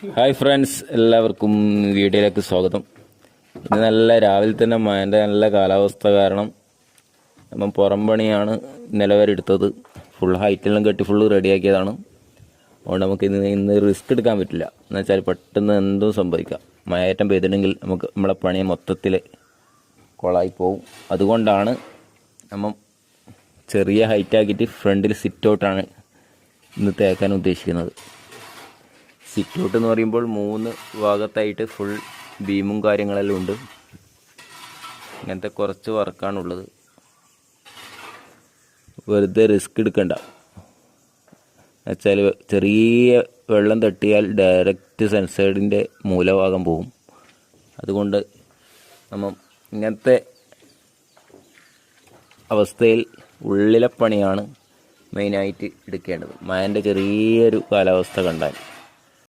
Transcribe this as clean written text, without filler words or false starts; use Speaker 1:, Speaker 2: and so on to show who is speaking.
Speaker 1: Hi friends, എല്ലാവർക്കും വീഡിയോയിലേക്ക് സ്വാഗതം. ഇന്ന് നല്ല രാവിലെ തന്നെ മഴൻ്റെ നല്ല കാലാവസ്ഥ കാരണം നമ്മൾ പുറം പണിയാണ് നിലവരെടുത്തത്. ഫുൾ ഹൈറ്റെല്ലാം കെട്ടി ഫുള്ള് റെഡിയാക്കിയതാണ്. അതുകൊണ്ട് നമുക്ക് ഇന്ന് റിസ്ക് എടുക്കാൻ പറ്റില്ല. എന്ന് വെച്ചാൽ പെട്ടെന്ന് എന്തും സംഭവിക്കാം. മഴയേറ്റം പെയ്തിട്ടുണ്ടെങ്കിൽ നമ്മളെ പണി മൊത്തത്തിൽ കൊളായി പോവും. അതുകൊണ്ടാണ് നമ്മൾ ചെറിയ ഹൈറ്റാക്കിയിട്ട് ഫ്രണ്ടിൽ സിറ്റ് ഔട്ടാണ് ഇന്ന് തേക്കാൻ ഉദ്ദേശിക്കുന്നത്. സിറ്റ് ഔട്ട് എന്ന് പറയുമ്പോൾ 3 ഭാഗത്തായിട്ട് ഫുൾ ബീമും കാര്യങ്ങളെല്ലാം ഉണ്ട്. ഇങ്ങനത്തെ കുറച്ച് വർക്കാണുള്ളത്. വെറുതെ റിസ്ക് എടുക്കണ്ട. വെച്ചാൽ ചെറിയ വെള്ളം തട്ടിയാൽ ഡയറക്റ്റ് സൺസൈഡിൻ്റെ മൂലഭാഗം പോകും. അതുകൊണ്ട് നമ്മൾ ഇങ്ങനത്തെ അവസ്ഥയിൽ ഉള്ളിലെ പണിയാണ് മെയിനായിട്ട് എടുക്കേണ്ടത്. മഴൻ്റെ ചെറിയൊരു കാലാവസ്ഥ കണ്ടാൽ